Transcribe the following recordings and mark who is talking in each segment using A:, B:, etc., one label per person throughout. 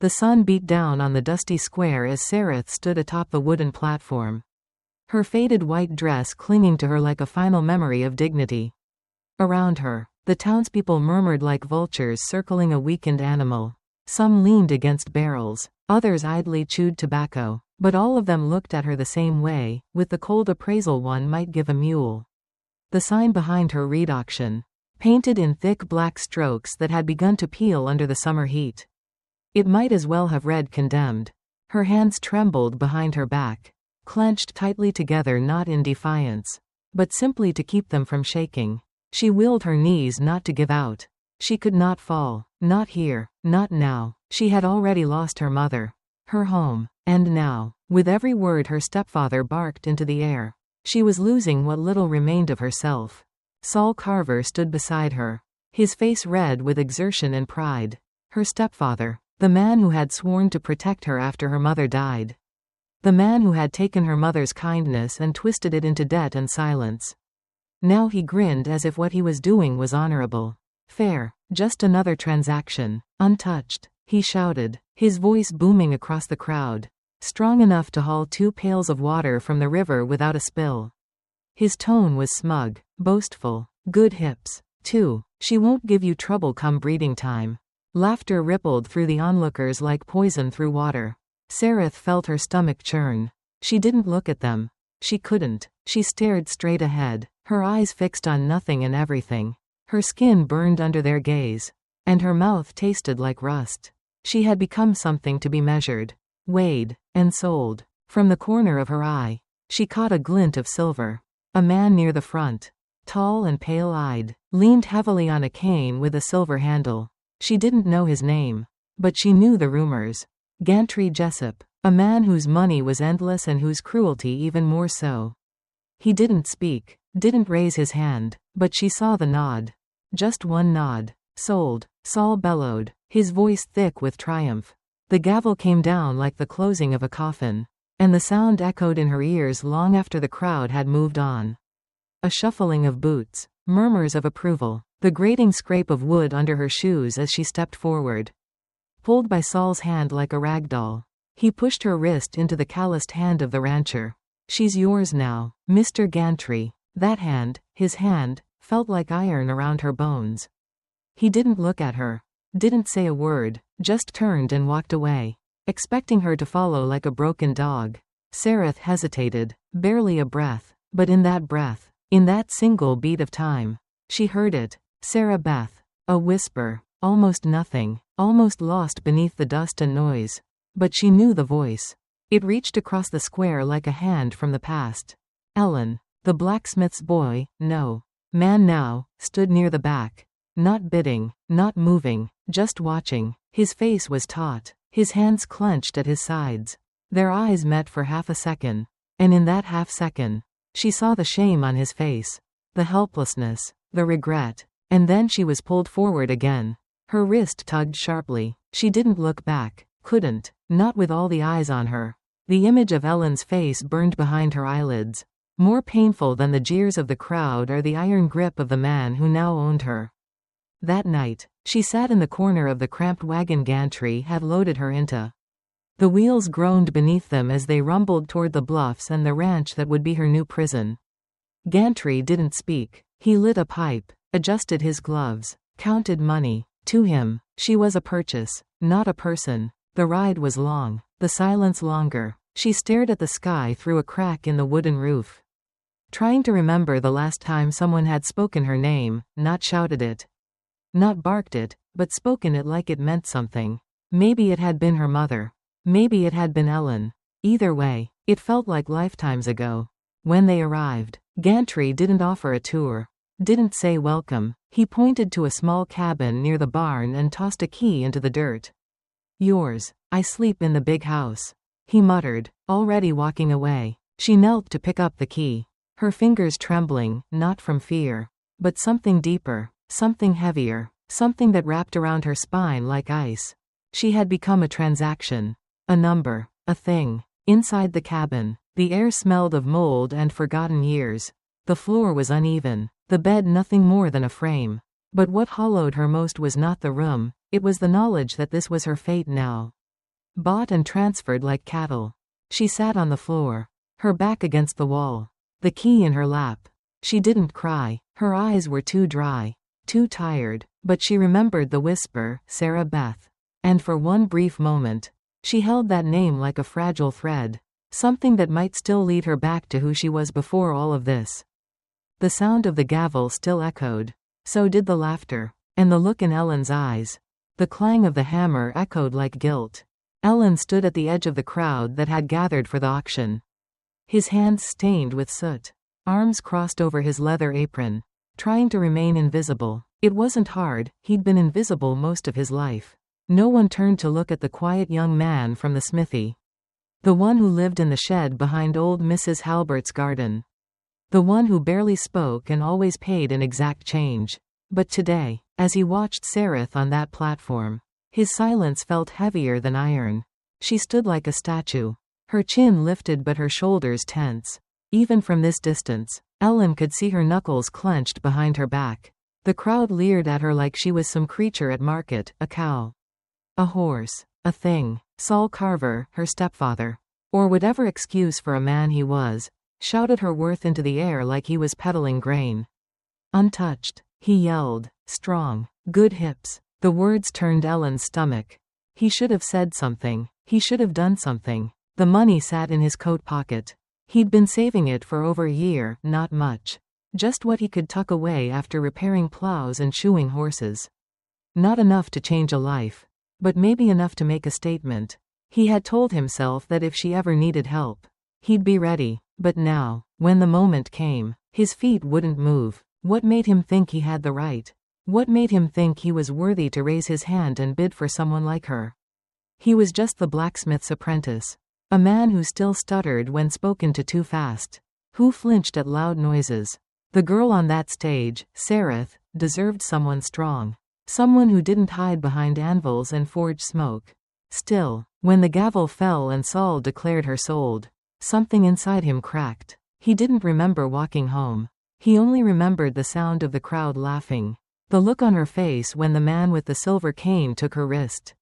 A: The sun beat down on the dusty square as Sareth stood atop the wooden platform, her faded white dress clinging to her like a final memory of dignity. Around her, the townspeople murmured like vultures circling a weakened animal. Some leaned against barrels, others idly chewed tobacco, but all of them looked at her the same way, with the cold appraisal one might give a mule. The sign behind her read auction, painted in thick black strokes that had begun to peel under the summer heat. It might as well have read condemned. Her hands trembled behind her back, clenched tightly together not in defiance, but simply to keep them from shaking. She willed her knees not to give out. She could not fall, not here, not now. She had already lost her mother, her home, and now, with every word her stepfather barked into the air, she was losing what little remained of herself. Saul Carver stood beside her, his face red with exertion and pride. Her stepfather, the man who had sworn to protect her after her mother died. The man who had taken her mother's kindness and twisted it into debt and silence. Now he grinned as if what he was doing was honorable. Fair, just another transaction, untouched, he shouted, his voice booming across the crowd, strong enough to haul 2 pails of water from the river without a spill. His tone was smug, boastful. Good hips, too. She won't give you trouble come breeding time. Laughter rippled through the onlookers like poison through water. Sareth felt her stomach churn. She didn't look at them. She couldn't. She stared straight ahead, her eyes fixed on nothing and everything. Her skin burned under their gaze, and her mouth tasted like rust. She had become something to be measured, weighed, and sold. From the corner of her eye, she caught a glint of silver. A man near the front, tall and pale-eyed, leaned heavily on a cane with a silver handle. She didn't know his name, but she knew the rumors. Gantry Jessup, a man whose money was endless and whose cruelty even more so. He didn't speak, didn't raise his hand, but she saw the nod. Just one nod. Sold, Saul bellowed, his voice thick with triumph. The gavel came down like the closing of a coffin, and the sound echoed in her ears long after the crowd had moved on. A shuffling of boots, murmurs of approval, the grating scrape of wood under her shoes as she stepped forward. Pulled by Saul's hand like a rag doll, he pushed her wrist into the calloused hand of the rancher. She's yours now, Mr. Gantry. That hand, his hand, felt like iron around her bones. He didn't look at her, didn't say a word, just turned and walked away, expecting her to follow like a broken dog. Sareth hesitated, barely a breath, but in that breath, in that single beat of time, she heard it. Sarah Beth. A whisper, almost nothing, almost lost beneath the dust and noise. But she knew the voice. It reached across the square like a hand from the past. Ellen, the blacksmith's boy, no. Man now, stood near the back. Not bidding, not moving, just watching. His face was taut, his hands clenched at his sides. Their eyes met for half a second, and in that half second, she saw the shame on his face, the helplessness, the regret, and then she was pulled forward again. Her wrist tugged sharply. She didn't look back, couldn't, not with all the eyes on her. The image of Ellen's face burned behind her eyelids, more painful than the jeers of the crowd or the iron grip of the man who now owned her. That night, she sat in the corner of the cramped wagon Gantry had loaded her into. The wheels groaned beneath them as they rumbled toward the bluffs and the ranch that would be her new prison. Gantry didn't speak. He lit a pipe, adjusted his gloves, counted money. To him, she was a purchase, not a person. The ride was long, the silence longer. She stared at the sky through a crack in the wooden roof, trying to remember the last time someone had spoken her name, not shouted it, not barked it, but spoken it like it meant something. Maybe it had been her mother. Maybe it had been Ellen. Either way, it felt like lifetimes ago. When they arrived, Gantry didn't offer a tour, didn't say welcome. He pointed to a small cabin near the barn and tossed a key into the dirt. Yours. I sleep in the big house, he muttered, already walking away. She knelt to pick up the key, her fingers trembling, not from fear, but something deeper, something heavier, something that wrapped around her spine like ice. She had become a transaction, a number, a thing. Inside the cabin, the air smelled of mold and forgotten years. The floor was uneven, the bed nothing more than a frame. But what hollowed her most was not the room, it was the knowledge that this was her fate now. bought and transferred like cattle. She sat on the floor, her back against the wall, the key in her lap. She didn't cry, her eyes were too dry, too tired, but she remembered the whisper, Sarah Beth. And for one brief moment, she held that name like a fragile thread, something that might still lead her back to who she was before all of this. The sound of the gavel still echoed. So did the laughter. And the look in Ellen's eyes. The clang of the hammer echoed like guilt. Ellen stood at the edge of the crowd that had gathered for the auction. His hands stained with soot. Arms crossed over his leather apron, trying to remain invisible. It wasn't hard, he'd been invisible most of his life. No one turned to look at the quiet young man from the smithy. The one who lived in the shed behind old Mrs. Halbert's garden. The one who barely spoke and always paid in exact change. But today, as he watched Sarah on that platform, his silence felt heavier than iron. She stood like a statue, her chin lifted but her shoulders tense. Even from this distance, Ellen could see her knuckles clenched behind her back. The crowd leered at her like she was some creature at market, a cow, a horse, a thing. Saul Carver, her stepfather, or whatever excuse for a man he was, shouted her worth into the air like he was peddling grain. Untouched, he yelled, strong, good hips. The words turned Ellen's stomach. He should have said something. He should have done something. The money sat in his coat pocket. He'd been saving it for over a year, not much. Just what he could tuck away after repairing plows and shoeing horses. Not enough to change a life, but maybe enough to make a statement. He had told himself that if she ever needed help, he'd be ready. But now, when the moment came, his feet wouldn't move. What made him think he had the right? What made him think he was worthy to raise his hand and bid for someone like her? He was just the blacksmith's apprentice. A man who still stuttered when spoken to too fast. Who flinched at loud noises. The girl on that stage, Sarah, deserved someone strong. Someone who didn't hide behind anvils and forge smoke. Still, when the gavel fell and Saul declared her sold, something inside him cracked. He didn't remember walking home. He only remembered the sound of the crowd laughing. The look on her face when the man with the silver cane took her wrist.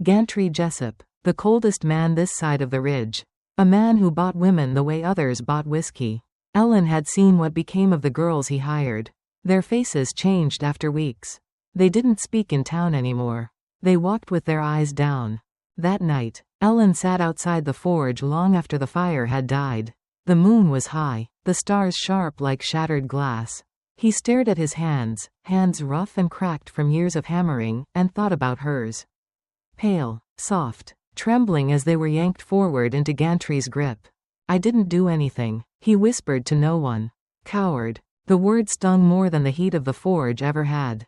A: Gantry Jessup, the coldest man this side of the ridge. A man who bought women the way others bought whiskey. Ellen had seen what became of the girls he hired. Their faces changed after weeks. They didn't speak in town anymore. They walked with their eyes down. That night, Ellen sat outside the forge long after the fire had died. The moon was high, the stars sharp like shattered glass. He stared at his hands, hands rough and cracked from years of hammering, and thought about hers. Pale, soft, trembling as they were yanked forward into Gantry's grip. I didn't do anything, he whispered to no one. Coward. The word stung more than the heat of the forge ever had.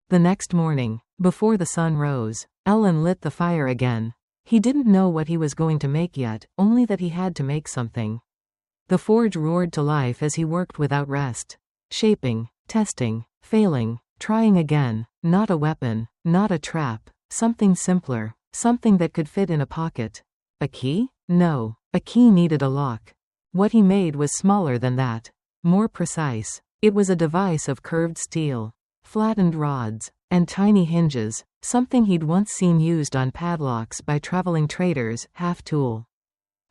A: The next morning, before the sun rose, Ellen lit the fire again. He didn't know what he was going to make yet, only that he had to make something. The forge roared to life as he worked without rest. Shaping, testing, failing, trying again. Not a weapon, not a trap, something simpler, something that could fit in a pocket. A key? No, a key needed a lock. What he made was smaller than that. More precise. It was a device of curved steel, flattened rods, and tiny hinges, something he'd once seen used on padlocks by traveling traders, half tool,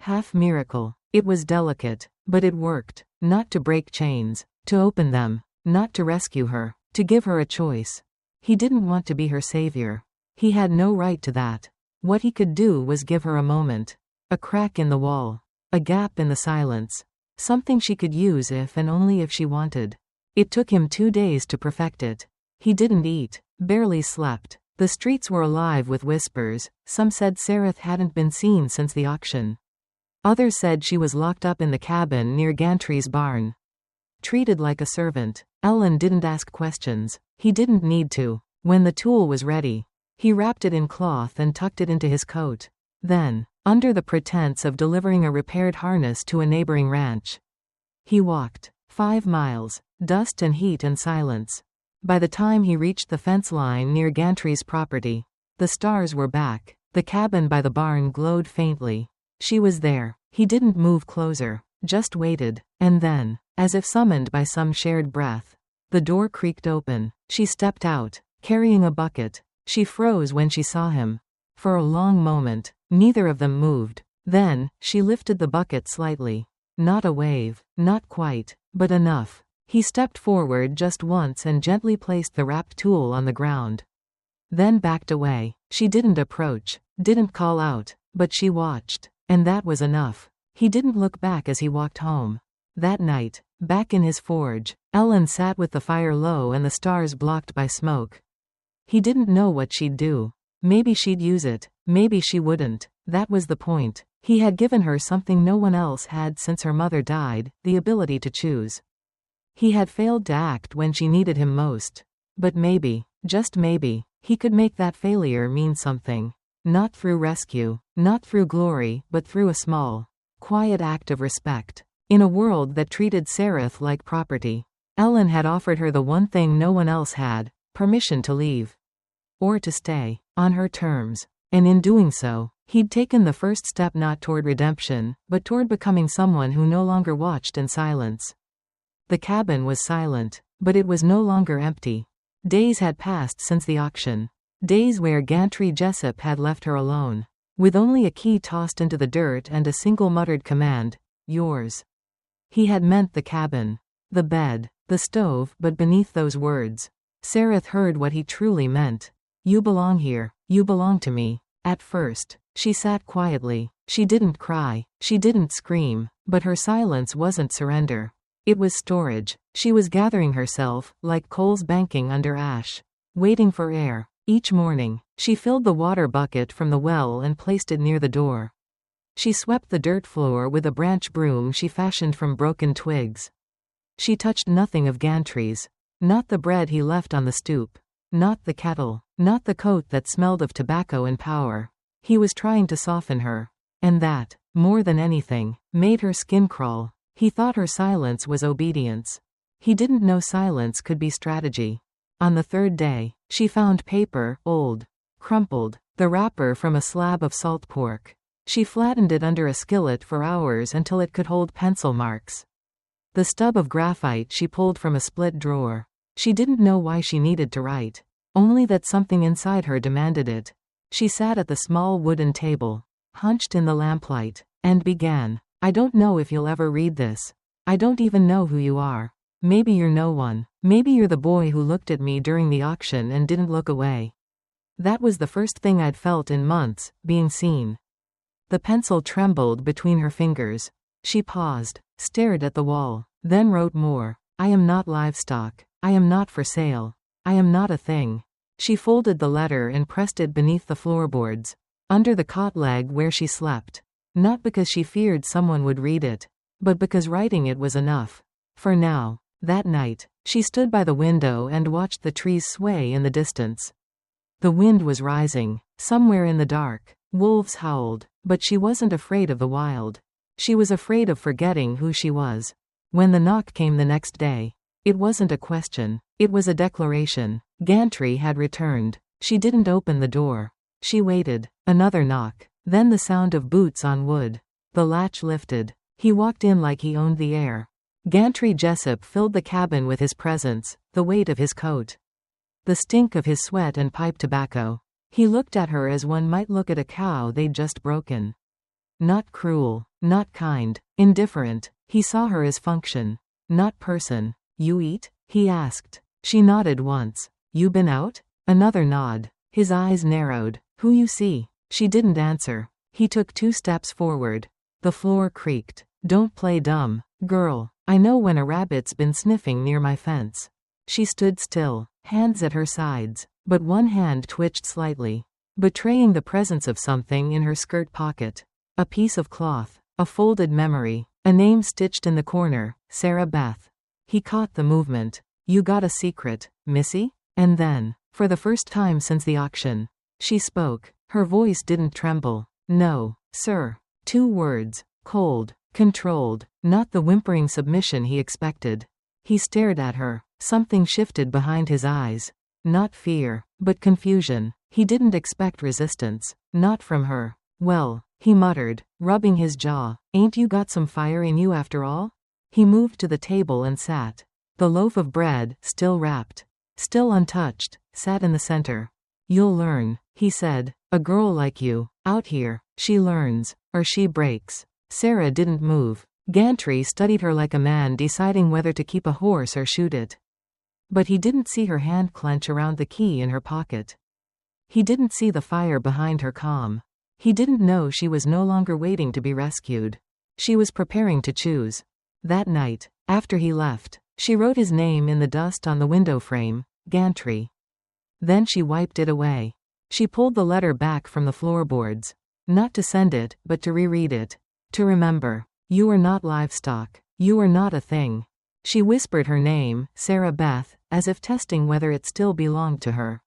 A: half miracle. It was delicate, but it worked. Not to break chains, to open them, not to rescue her, to give her a choice. He didn't want to be her savior. He had no right to that. What he could do was give her a moment. A crack in the wall. A gap in the silence. Something she could use if and only if she wanted. It took him 2 days to perfect it. He didn't eat, barely slept. The streets were alive with whispers. Some said Sarah hadn't been seen since the auction. Others said she was locked up in the cabin near Gantry's barn. Treated like a servant. Ellen didn't ask questions. He didn't need to. When the tool was ready, he wrapped it in cloth and tucked it into his coat. Then, under the pretense of delivering a repaired harness to a neighboring ranch, he walked 5 miles, dust and heat and silence. By the time he reached the fence line near Gantry's property, the stars were back. The cabin by the barn glowed faintly. She was there. He didn't move closer, just waited. And then, as if summoned by some shared breath, the door creaked open. She stepped out, carrying a bucket. She froze when she saw him. For a long moment, neither of them moved. Then, she lifted the bucket slightly. Not a wave, not quite, but enough. He stepped forward just once and gently placed the wrapped tool on the ground. Then backed away. She didn't approach, didn't call out, but she watched. And that was enough. He didn't look back as he walked home. That night, back in his forge, Ellen sat with the fire low and the stars blocked by smoke. He didn't know what she'd do. Maybe she'd use it, maybe she wouldn't. That was the point. He had given her something no one else had since her mother died, the ability to choose. He had failed to act when she needed him most. But maybe, just maybe, he could make that failure mean something. Not through rescue, not through glory, but through a small, quiet act of respect. In a world that treated Sereth like property, Ellen had offered her the one thing no one else had, permission to leave. Or to stay, on her terms. And in doing so, he'd taken the first step not toward redemption, but toward becoming someone who no longer watched in silence. The cabin was silent, but it was no longer empty. Days had passed since the auction. Days where Gantry Jessup had left her alone. With only a key tossed into the dirt and a single muttered command, yours. He had meant the cabin, the bed, the stove, but beneath those words, Sereth heard what he truly meant. You belong here, you belong to me. At first, she sat quietly. She didn't cry, she didn't scream, but her silence wasn't surrender. It was storage. She was gathering herself, like coals banking under ash, waiting for air. Each morning, she filled the water bucket from the well and placed it near the door. She swept the dirt floor with a branch broom she fashioned from broken twigs. She touched nothing of Gantry's. Not the bread he left on the stoop. Not the kettle. Not the coat that smelled of tobacco and power. He was trying to soften her. And that, more than anything, made her skin crawl. He thought her silence was obedience. He didn't know silence could be strategy. On the third day, she found paper, old, crumpled, the wrapper from a slab of salt pork. She flattened it under a skillet for hours until it could hold pencil marks. The stub of graphite she pulled from a split drawer. She didn't know why she needed to write. Only that something inside her demanded it. She sat at the small wooden table, hunched in the lamplight, and began. I don't know if you'll ever read this. I don't even know who you are. Maybe you're no one. Maybe you're the boy who looked at me during the auction and didn't look away. That was the first thing I'd felt in months, being seen. The pencil trembled between her fingers. She paused, stared at the wall, then wrote more. I am not livestock. I am not for sale. I am not a thing. She folded the letter and pressed it beneath the floorboards, under the cot leg where she slept. Not because she feared someone would read it, but because writing it was enough. For now. That night, she stood by the window and watched the trees sway in the distance. The wind was rising. Somewhere in the dark, wolves howled, but she wasn't afraid of the wild. She was afraid of forgetting who she was. When the knock came the next day, it wasn't a question, it was a declaration. Gantry had returned. She didn't open the door. She waited. Another knock. Then the sound of boots on wood. The latch lifted. He walked in like he owned the air. Gantry Jessup filled the cabin with his presence, the weight of his coat, the stink of his sweat and pipe tobacco. He looked at her as one might look at a cow they'd just broken. Not cruel, not kind, indifferent. He saw her as function, not person. You eat? He asked. She nodded once. You been out? Another nod. His eyes narrowed. Who you see? She didn't answer. He took 2 steps forward. The floor creaked. Don't play dumb, girl. I know when a rabbit's been sniffing near my fence. She stood still, hands at her sides, but one hand twitched slightly, betraying the presence of something in her skirt pocket. A piece of cloth, a folded memory, a name stitched in the corner, Sarah Beth. He caught the movement. You got a secret, Missy? And then, for the first time since the auction, she spoke. Her voice didn't tremble. No, sir. 2 words, cold, controlled, not the whimpering submission he expected. He stared at her. Something shifted behind his eyes. Not fear, but confusion. He didn't expect resistance. Not from her. Well, he muttered, rubbing his jaw. Ain't you got some fire in you after all? He moved to the table and sat. The loaf of bread, still wrapped, still untouched, sat in the center. You'll learn. he said. A girl like you, out here, she learns, or she breaks. Sarah didn't move. Gantry studied her like a man deciding whether to keep a horse or shoot it. But he didn't see her hand clench around the key in her pocket. He didn't see the fire behind her calm. He didn't know she was no longer waiting to be rescued. She was preparing to choose. That night, after he left, she wrote his name in the dust on the window frame, Gantry. Then she wiped it away. She pulled the letter back from the floorboards. Not to send it, but to reread it. To remember. You are not livestock. You are not a thing. She whispered her name, Sarah Beth, as if testing whether it still belonged to her.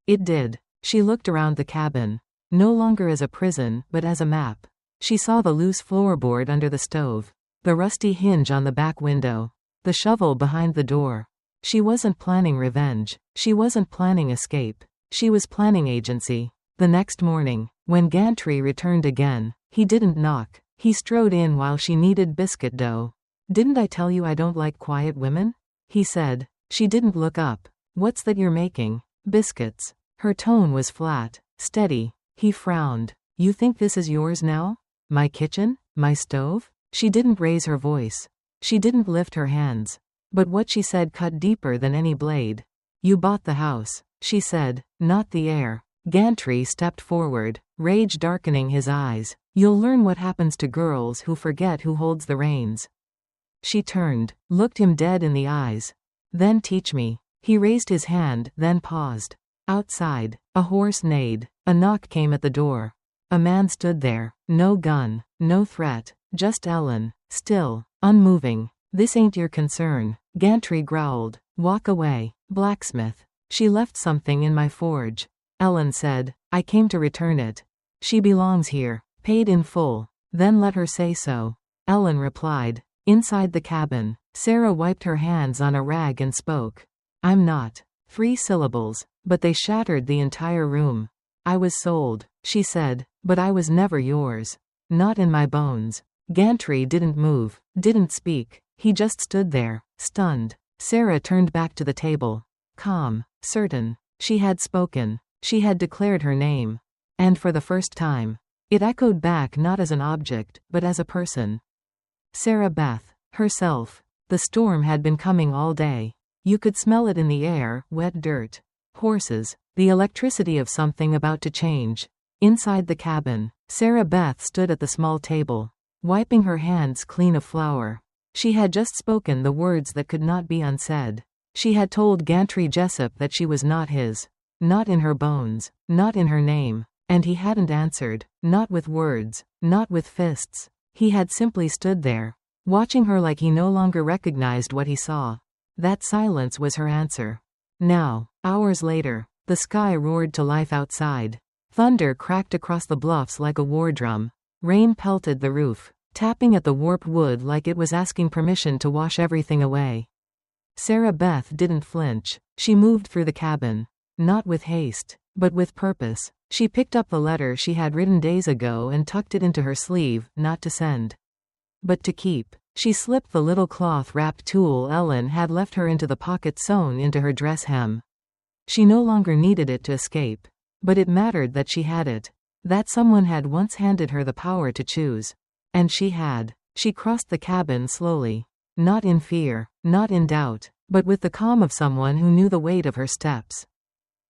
A: It did. She looked around the cabin. No longer as a prison, but as a map. She saw the loose floorboard under the stove. The rusty hinge on the back window. The shovel behind the door. She wasn't planning revenge. She wasn't planning escape. She was planning agency. The next morning, when Gantry returned again, he didn't knock. He strode in while she kneaded biscuit dough. Didn't I tell you I don't like quiet women? He said. She didn't look up. What's that you're making? Biscuits. Her tone was flat, steady. He frowned. You think this is yours now? My kitchen? My stove? She didn't raise her voice. She didn't lift her hands. But what she said cut deeper than any blade. You bought the house, she said, not the heir. Gantry stepped forward, rage darkening his eyes. You'll learn what happens to girls who forget who holds the reins. She turned, looked him dead in the eyes. Then teach me. He raised his hand, then paused. Outside, a horse neighed. A knock came at the door. A man stood there. No gun, no threat, just Ellen, still, unmoving. This ain't your concern, Gantry growled. Walk away, blacksmith. She left something in my forge. Ellen said. I came to return it. She belongs here. Paid in full. Then let her say so. Ellen replied. Inside the cabin, Sarah wiped her hands on a rag and spoke. I'm not. 3 syllables, but they shattered the entire room. I was sold, she said, but I was never yours. Not in my bones. Gantry didn't move, didn't speak. He just stood there, stunned. Sarah turned back to the table. Calm, certain. She had spoken. She had declared her name. And for the first time, it echoed back not as an object, but as a person. Sarah Beth, herself. The storm had been coming all day. You could smell it in the air, wet dirt. Horses, the electricity of something about to change. Inside the cabin, Sarah Beth stood at the small table, wiping her hands clean of flour. She had just spoken the words that could not be unsaid. She had told Gantry Jessup that she was not his. Not in her bones, not in her name. And he hadn't answered, not with words, not with fists. He had simply stood there, watching her like he no longer recognized what he saw. That silence was her answer. Now, hours later, the sky roared to life outside. Thunder cracked across the bluffs like a war drum. Rain pelted the roof, tapping at the warped wood like it was asking permission to wash everything away. Sarah Beth didn't flinch. She moved through the cabin. Not with haste, but with purpose. She picked up the letter she had written days ago and tucked it into her sleeve, not to send, but to keep. She slipped the little cloth-wrapped tool Ellen had left her into the pocket sewn into her dress hem. She no longer needed it to escape. But it mattered that she had it. That someone had once handed her the power to choose. And she had. She crossed the cabin slowly. Not in fear, not in doubt, but with the calm of someone who knew the weight of her steps.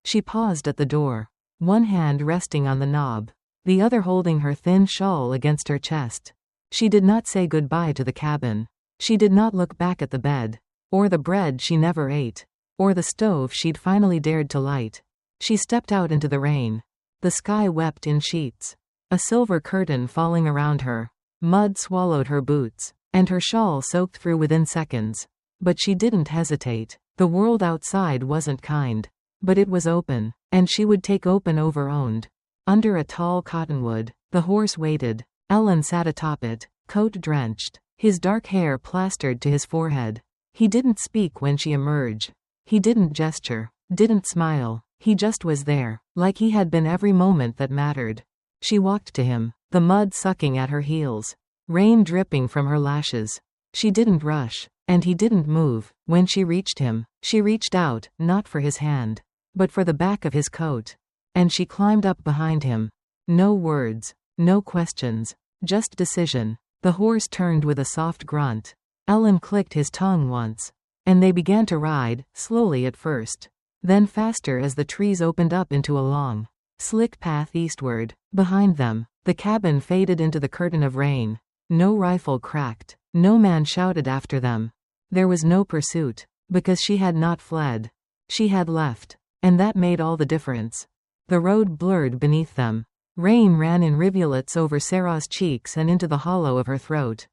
A: She paused at the door. One hand resting on the knob, the other holding her thin shawl against her chest. She did not say goodbye to the cabin. She did not look back at the bed, or the bread she never ate, or the stove she'd finally dared to light. She stepped out into the rain. The sky wept in sheets. A silver curtain falling around her. Mud swallowed her boots, and her shawl soaked through within seconds. But she didn't hesitate. The world outside wasn't kind. But it was open, and she would take open over owned. Under a tall cottonwood, the horse waited. Ellen sat atop it, coat drenched, his dark hair plastered to his forehead. He didn't speak when she emerged. He didn't gesture, didn't smile. He just was there, like he had been every moment that mattered. She walked to him, the mud sucking at her heels, rain dripping from her lashes. She didn't rush, and he didn't move. When she reached him, she reached out, not for his hand, but for the back of his coat. and she climbed up behind him. No words. No questions. Just decision. The horse turned with a soft grunt. Ellen clicked his tongue once. And they began to ride, slowly at first. Then faster as the trees opened up into a long, slick path eastward. Behind them, the cabin faded into the curtain of rain. No rifle cracked. No man shouted after them. There was no pursuit. Because she had not fled. She had left. And that made all the difference. The road blurred beneath them. Rain ran in rivulets over Sarah's cheeks and into the hollow of her throat.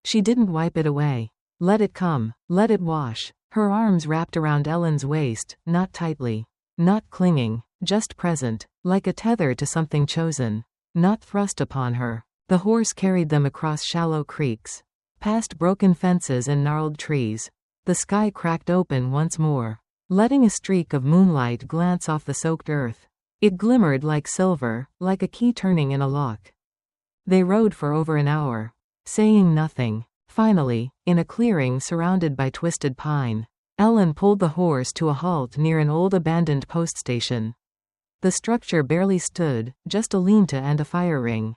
A: She didn't wipe it away. Let it come. Let it wash. Her arms wrapped around Ellen's waist, not tightly. Not clinging. Just present. Like a tether to something chosen. Not thrust upon her. The horse carried them across shallow creeks. Past broken fences and gnarled trees. The sky cracked open once more, letting a streak of moonlight glance off the soaked earth. It glimmered like silver, like a key turning in a lock. They rode for over an hour, saying nothing. Finally, in a clearing surrounded by twisted pine, Ellen pulled the horse to a halt near an old abandoned post station. The structure barely stood, just a lean-to and a fire ring.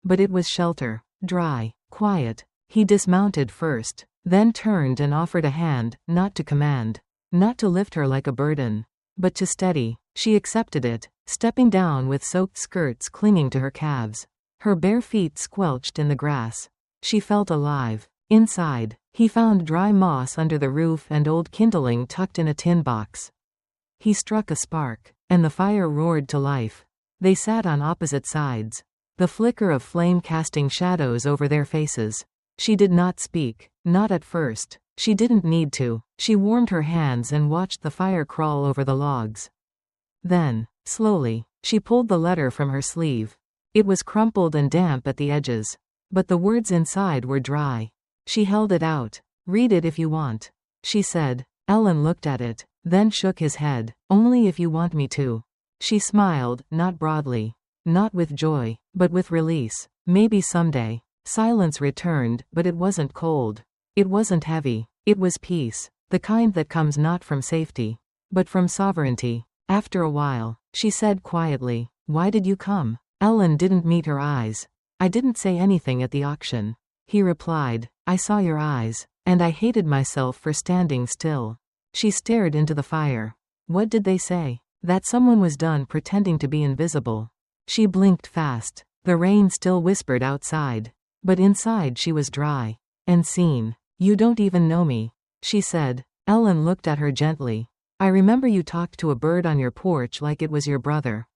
A: But it was shelter, dry, quiet. He dismounted first, then turned and offered a hand, not to command, not to lift her like a burden, but to steady. She accepted it, stepping down with soaked skirts clinging to her calves. Her bare feet squelched in the grass. She felt alive. Inside, he found dry moss under the roof and old kindling tucked in a tin box. He struck a spark, and the fire roared to life. They sat on opposite sides, the flicker of flame casting shadows over their faces. She did not speak, not at first. She didn't need to. She warmed her hands and watched the fire crawl over the logs. Then, slowly, she pulled the letter from her sleeve. It was crumpled and damp at the edges, but the words inside were dry. She held it out. "Read it if you want," she said. Ellen looked at it, then shook his head. "Only if you want me to." She smiled, not broadly, not with joy, but with release. Maybe someday. Silence returned, but it wasn't cold. It wasn't heavy. It was peace. The kind that comes not from safety, but from sovereignty. After a while, she said quietly, "Why did you come?" Ellen didn't meet her eyes. "I didn't say anything at the auction," he replied. "I saw your eyes, and I hated myself for standing still." She stared into the fire. "What did they say?" "That someone was done pretending to be invisible." She blinked fast. The rain still whispered outside. But inside she was dry. And seen. "You don't even know me," she said. Ellen looked at her gently. "I remember you talked to a bird on your porch like it was your brother."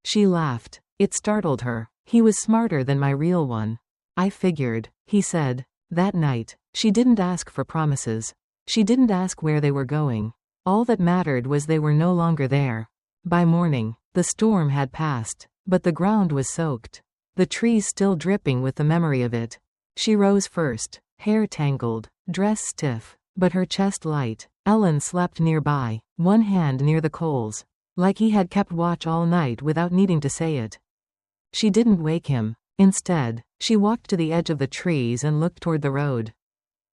A: She laughed. It startled her. "He was smarter than my real one." "I figured," he said. That night, she didn't ask for promises. She didn't ask where they were going. All that mattered was they were no longer there. By morning, the storm had passed, but the ground was soaked. The trees still dripping with the memory of it. She rose first, hair tangled, dress stiff, but her chest light. Ellen slept nearby, one hand near the coals, like he had kept watch all night without needing to say it. She didn't wake him. Instead, she walked to the edge of the trees and looked toward the road.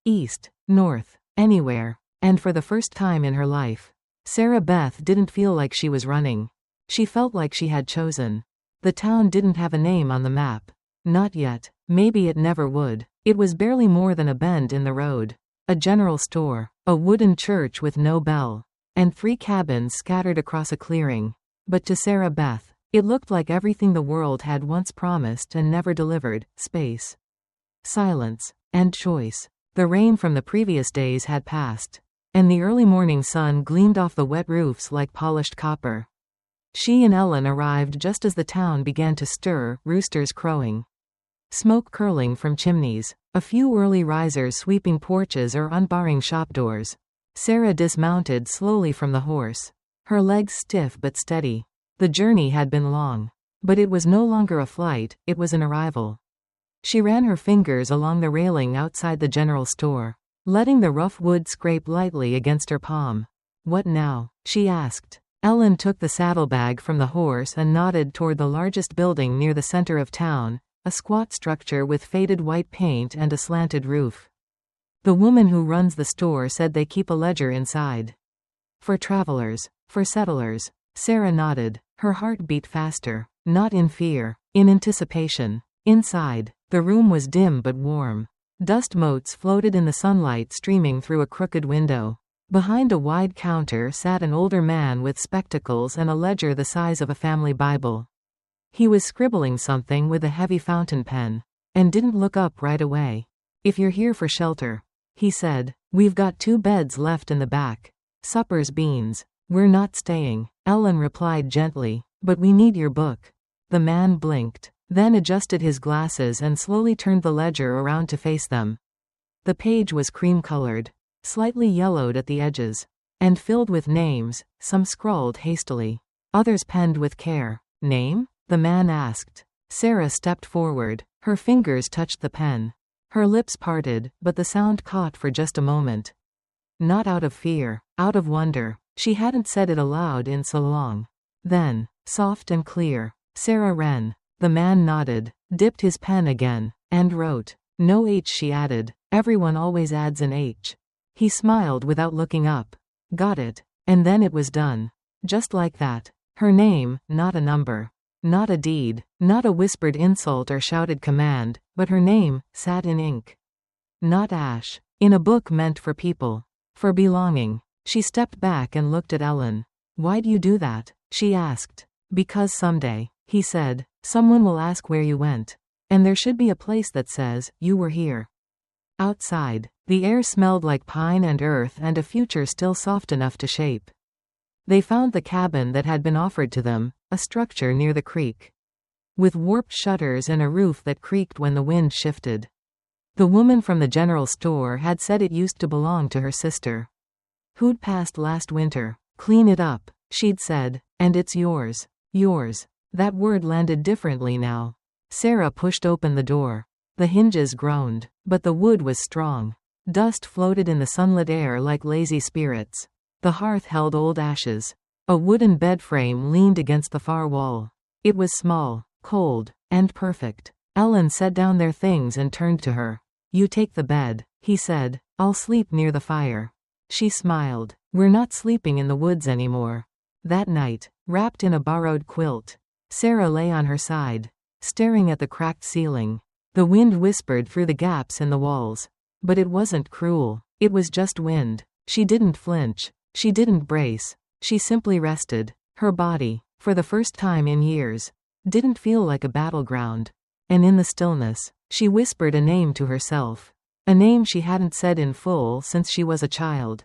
A: East, north, anywhere. And for the first time in her life, Sarah Beth didn't feel like she was running. She felt like she had chosen. The town didn't have a name on the map. Not yet. Maybe it never would. It was barely more than a bend in the road. A general store. A wooden church with no bell. And 3 cabins scattered across a clearing. But to Sarah Beth, it looked like everything the world had once promised and never delivered: space, silence, and choice. The rain from the previous days had passed, and the early morning sun gleamed off the wet roofs like polished copper. She and Ellen arrived just as the town began to stir, roosters crowing, smoke curling from chimneys, a few early risers sweeping porches or unbarring shop doors. Sarah dismounted slowly from the horse, her legs stiff but steady. The journey had been long, but it was no longer a flight, it was an arrival. She ran her fingers along the railing outside the general store, letting the rough wood scrape lightly against her palm. "What now?" she asked. Ellen took the saddlebag from the horse and nodded toward the largest building near the center of town, a squat structure with faded white paint and a slanted roof. "The woman who runs the store said they keep a ledger inside. For travelers, for settlers." Sarah nodded. Her heart beat faster. Not in fear. In anticipation. Inside, the room was dim but warm. Dust motes floated in the sunlight streaming through a crooked window. Behind a wide counter sat an older man with spectacles and a ledger the size of a family Bible. He was scribbling something with a heavy fountain pen, and didn't look up right away. "If you're here for shelter," he said, "we've got 2 beds left in the back. Supper's beans. We're not staying," Ellen replied gently, "but we need your book." The man blinked, then adjusted his glasses and slowly turned the ledger around to face them. The page was cream-colored, slightly yellowed at the edges, and filled with names, some scrawled hastily, others penned with care. "Name?" the man asked. Sarah stepped forward. Her fingers touched the pen. Her lips parted, but the sound caught for just a moment. Not out of fear, out of wonder. She hadn't said it aloud in so long. Then, soft and clear, "Sarah Wren." The man nodded, dipped his pen again, and wrote. "No H," she added. "Everyone always adds an H." He smiled without looking up. "Got it." And then it was done. Just like that. Her name, not a number. Not a deed. Not a whispered insult or shouted command, but her name, sat in ink. Not ash. In a book meant for people. For belonging. She stepped back and looked at Ellen. "Why'd you do that?" she asked. "Because someday," he said, "someone will ask where you went. And there should be a place that says, you were here." Outside, the air smelled like pine and earth and a future still soft enough to shape. They found the cabin that had been offered to them, a structure near the creek, with warped shutters and a roof that creaked when the wind shifted. The woman from the general store had said it used to belong to her sister, who'd passed last winter. "Clean it up," she'd said, "and it's yours." Yours. That word landed differently now. Sarah pushed open the door. The hinges groaned, but the wood was strong. Dust floated in the sunlit air like lazy spirits. The hearth held old ashes. A wooden bed frame leaned against the far wall. It was small, cold, and perfect. Ellen set down their things and turned to her. "You take the bed," he said. "I'll sleep near the fire." She smiled. "We're not sleeping in the woods anymore." That night, wrapped in a borrowed quilt, Sarah lay on her side, staring at the cracked ceiling. The wind whispered through the gaps in the walls. But it wasn't cruel. It was just wind. She didn't flinch. She didn't brace. She simply rested. Her body, for the first time in years, didn't feel like a battleground. And in the stillness, she whispered a name to herself. A name she hadn't said in full since she was a child.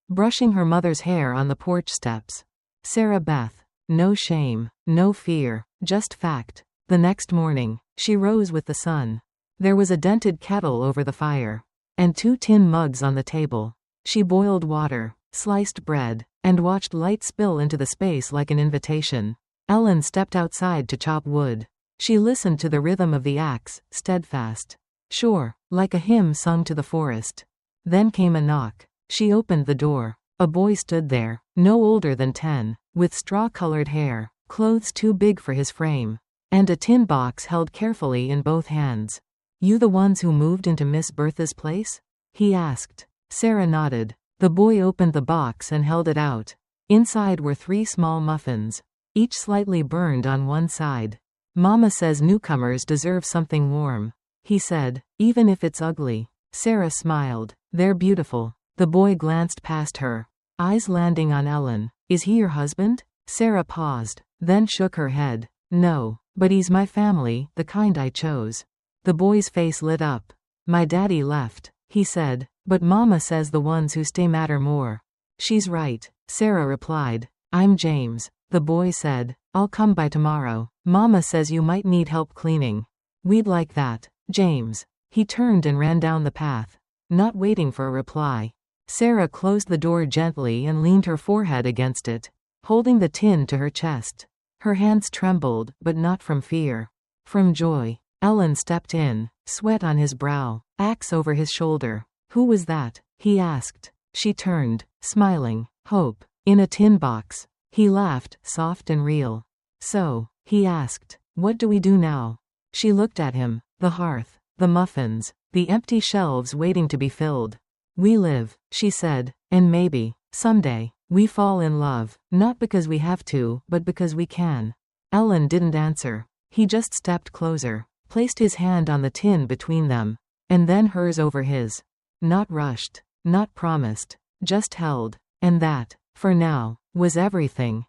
A: Brushing her mother's hair on the porch steps. Sarah Beth. No shame, no fear, just fact. The next morning, she rose with the sun. There was a dented kettle over the fire, and 2 tin mugs on the table. She boiled water, sliced bread, and watched light spill into the space like an invitation. Ellen stepped outside to chop wood. She listened to the rhythm of the axe, steadfast. Sure, like a hymn sung to the forest. Then came a knock. She opened the door. A boy stood there, no older than 10, with straw-colored hair, clothes too big for his frame, and a tin box held carefully in both hands. "You the ones who moved into Miss Bertha's place?" he asked. Sarah nodded. The boy opened the box and held it out. Inside were 3 small muffins, each slightly burned on one side. "Mama says newcomers deserve something warm," he said, "even if it's ugly." Sarah smiled. "They're beautiful." The boy glanced past her, eyes landing on Ellen. "Is he your husband?" Sarah paused, then shook her head. "No, but he's my family, the kind I chose." The boy's face lit up. "My daddy left," he said, "but Mama says the ones who stay matter more." "She's right," Sarah replied. "I'm James," the boy said. "I'll come by tomorrow. Mama says you might need help cleaning." "We'd like that, James." He turned and ran down the path, not waiting for a reply. Sarah closed the door gently and leaned her forehead against it, holding the tin to her chest. Her hands trembled, but not from fear. From joy. Ellen stepped in, sweat on his brow, axe over his shoulder. "Who was that?" he asked. She turned, smiling. "Hope. In a tin box." He laughed, soft and real. "So," he asked, "what do we do now?" She looked at him. The hearth, the muffins, the empty shelves waiting to be filled. "We live," she said, "and maybe, someday, We fall in love, not because we have to, but because we can. Ellen didn't answer. He just stepped closer, placed his hand on the tin between them, and then hers over his. Not rushed, not promised, just held. And that, for now, was everything.